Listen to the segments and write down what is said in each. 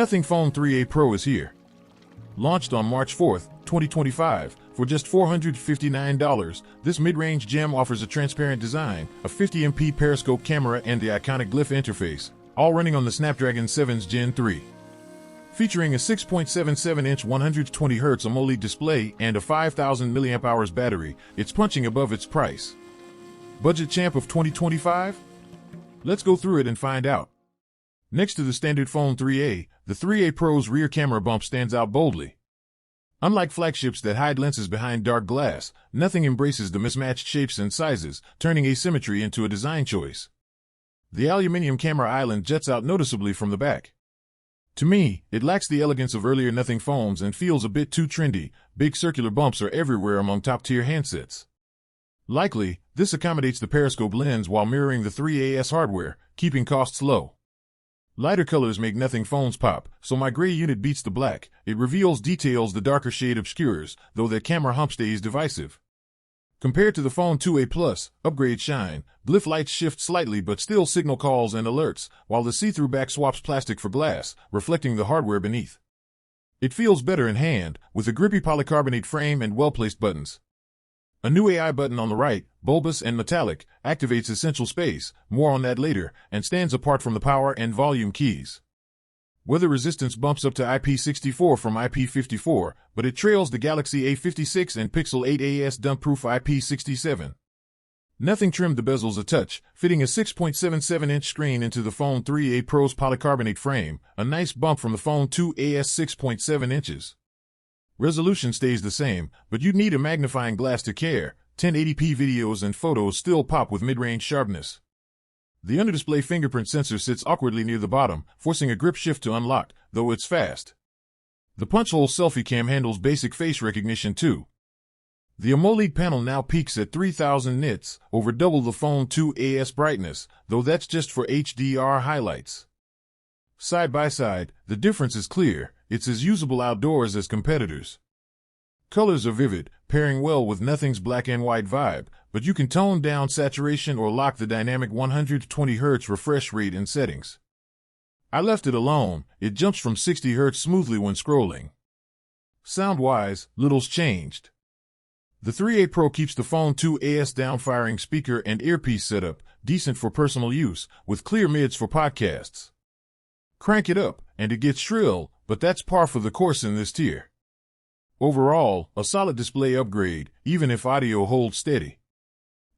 Nothing Phone 3A Pro is here. Launched on March 4th, 2025, for just $459, this mid-range gem offers a transparent design, a 50MP periscope camera, and the iconic Glyph Interface, all running on the Snapdragon 7's Gen 3. Featuring a 6.77-inch 120Hz AMOLED display and a 5,000 mAh battery, it's punching above its price. Budget champ of 2025? Let's go through it and find out. Next to the standard Phone 3A, the 3A Pro's rear camera bump stands out boldly. Unlike flagships that hide lenses behind dark glass, nothing embraces the mismatched shapes and sizes, turning asymmetry into a design choice. The aluminum camera island juts out noticeably from the back. To me, it lacks the elegance of earlier Nothing phones and feels a bit too trendy. Big circular bumps are everywhere among top-tier handsets. Likely, this accommodates the periscope lens while mirroring the 3AS hardware, keeping costs low. Lighter colors make Nothing phones pop, so my gray unit beats the black. It reveals details the darker shade obscures, though that camera hump stays divisive. Compared to the Phone 2A Plus, upgrade shine, Glyph lights shift slightly but still signal calls and alerts, while the see-through back swaps plastic for glass, reflecting the hardware beneath. It feels better in hand, with a grippy polycarbonate frame and well-placed buttons. A new AI button on the right, bulbous and metallic, activates essential space, more on that later, and stands apart from the power and volume keys. Weather resistance bumps up to IP64 from IP54, but it trails the Galaxy A56 and Pixel 8a dump-proof IP67. Nothing trimmed the bezels a touch, fitting a 6.77-inch screen into the Phone 3A Pro's polycarbonate frame, a nice bump from the Phone 2A's 6.7 inches. Resolution stays the same, but you'd need a magnifying glass to care. 1080p videos and photos still pop with mid-range sharpness. The under-display fingerprint sensor sits awkwardly near the bottom, forcing a grip shift to unlock, though it's fast. The punch-hole selfie cam handles basic face recognition too. The AMOLED panel now peaks at 3000 nits, over double the Phone 2A's brightness, though that's just for HDR highlights. Side by side, the difference is clear. It's as usable outdoors as competitors. Colors are vivid, pairing well with Nothing's black and white vibe, but you can tone down saturation or lock the dynamic 120Hz refresh rate in settings. I left it alone. It jumps from 60Hz smoothly when scrolling. Sound-wise, little's changed. The 3A Pro keeps the Phone 2A's down-firing speaker and earpiece setup, decent for personal use, with clear mids for podcasts. Crank it up, and it gets shrill, but that's par for the course in this tier. Overall, a solid display upgrade, even if audio holds steady.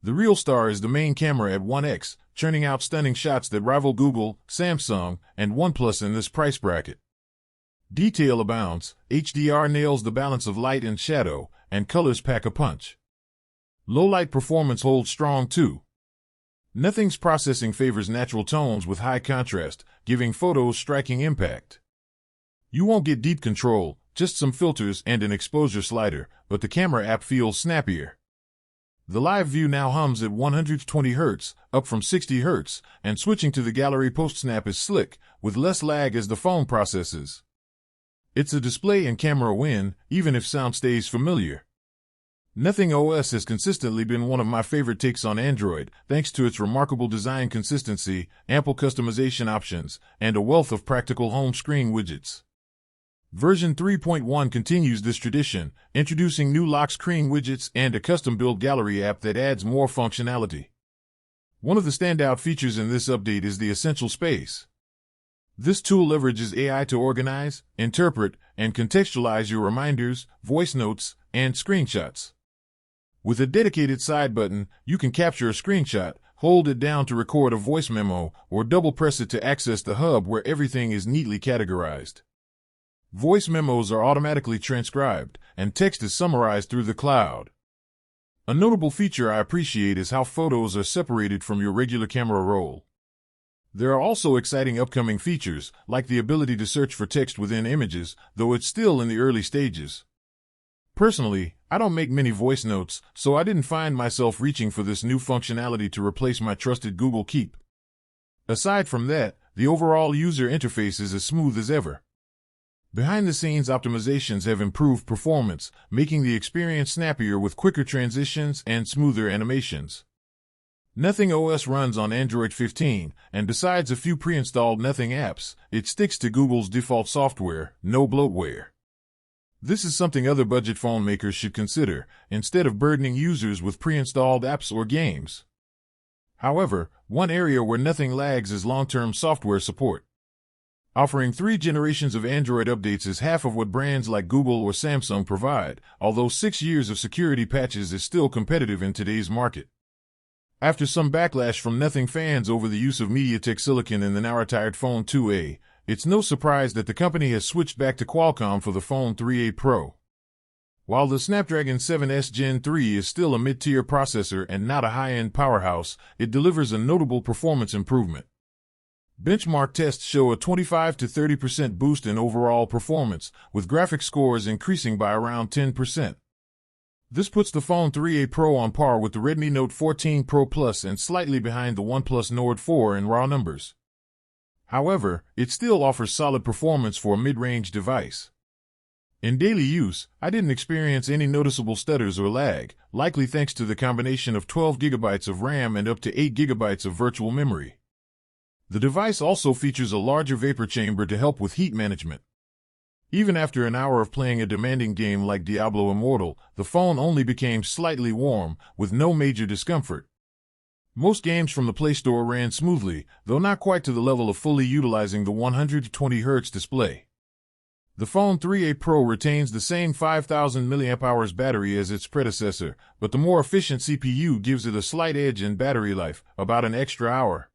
The real star is the main camera at 1x, churning out stunning shots that rival Google, Samsung, and OnePlus in this price bracket. Detail abounds, HDR nails the balance of light and shadow, and colors pack a punch. Low-light performance holds strong too. Nothing's processing favors natural tones with high contrast, giving photos striking impact. You won't get deep control, just some filters and an exposure slider, but the camera app feels snappier. The live view now hums at 120Hz, up from 60Hz, and switching to the gallery post-snap is slick, with less lag as the phone processes. It's a display and camera win, even if sound stays familiar. Nothing OS has consistently been one of my favorite takes on Android, thanks to its remarkable design consistency, ample customization options, and a wealth of practical home screen widgets. Version 3.1 continues this tradition, introducing new lock screen widgets and a custom-built gallery app that adds more functionality. One of the standout features in this update is the Essential Space. This tool leverages AI to organize, interpret, and contextualize your reminders, voice notes, and screenshots. With a dedicated side button, you can capture a screenshot, hold it down to record a voice memo, or double-press it to access the hub where everything is neatly categorized. Voice memos are automatically transcribed, and text is summarized through the cloud. A notable feature I appreciate is how photos are separated from your regular camera roll. There are also exciting upcoming features, like the ability to search for text within images, though it's still in the early stages. Personally, I don't make many voice notes, so I didn't find myself reaching for this new functionality to replace my trusted Google Keep. Aside from that, the overall user interface is as smooth as ever. Behind-the-scenes optimizations have improved performance, making the experience snappier with quicker transitions and smoother animations. Nothing OS runs on Android 15, and besides a few pre-installed Nothing apps, it sticks to Google's default software, no bloatware. This is something other budget phone makers should consider, instead of burdening users with pre-installed apps or games. However, one area where Nothing lags is long-term software support. Offering 3 generations of Android updates is half of what brands like Google or Samsung provide, although 6 years of security patches is still competitive in today's market. After some backlash from Nothing fans over the use of MediaTek silicon in the now-retired Phone 2a, it's no surprise that the company has switched back to Qualcomm for the Phone 3a Pro. While the Snapdragon 7S Gen 3 is still a mid-tier processor and not a high-end powerhouse, it delivers a notable performance improvement. Benchmark tests show a 25 to 30% boost in overall performance, with graphics scores increasing by around 10%. This puts the Phone 3a Pro on par with the Redmi Note 14 Pro Plus and slightly behind the OnePlus Nord 4 in raw numbers. However, it still offers solid performance for a mid-range device. In daily use, I didn't experience any noticeable stutters or lag, likely thanks to the combination of 12 GB of RAM and up to 8 GB of virtual memory. The device also features a larger vapor chamber to help with heat management. Even after an hour of playing a demanding game like Diablo Immortal, the phone only became slightly warm, with no major discomfort. Most games from the Play Store ran smoothly, though not quite to the level of fully utilizing the 120Hz display. The Phone 3a Pro retains the same 5000 mAh battery as its predecessor, but the more efficient CPU gives it a slight edge in battery life, about an extra hour.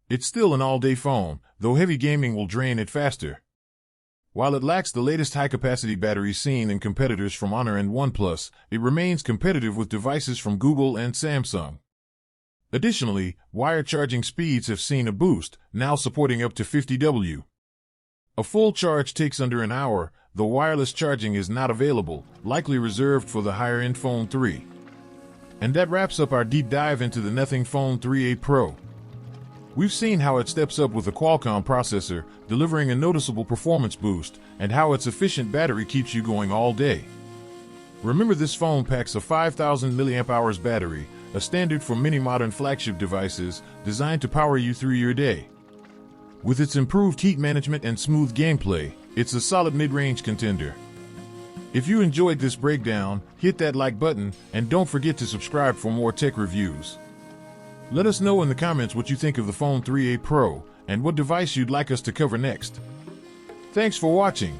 It's still an all-day phone, though heavy gaming will drain it faster. While it lacks the latest high-capacity batteries seen in competitors from Honor and OnePlus, it remains competitive with devices from Google and Samsung. Additionally, wired charging speeds have seen a boost, now supporting up to 50 W. A full charge takes under an hour, though wireless charging is not available, likely reserved for the higher-end Phone 3. And that wraps up our deep dive into the Nothing Phone 3a Pro. We've seen how it steps up with a Qualcomm processor, delivering a noticeable performance boost, and how its efficient battery keeps you going all day. Remember, this phone packs a 5000 mAh battery, a standard for many modern flagship devices, designed to power you through your day. With its improved heat management and smooth gameplay, it's a solid mid-range contender. If you enjoyed this breakdown, hit that like button, and don't forget to subscribe for more tech reviews. Let us know in the comments what you think of the Phone 3a Pro, and what device you'd like us to cover next. Thanks for watching.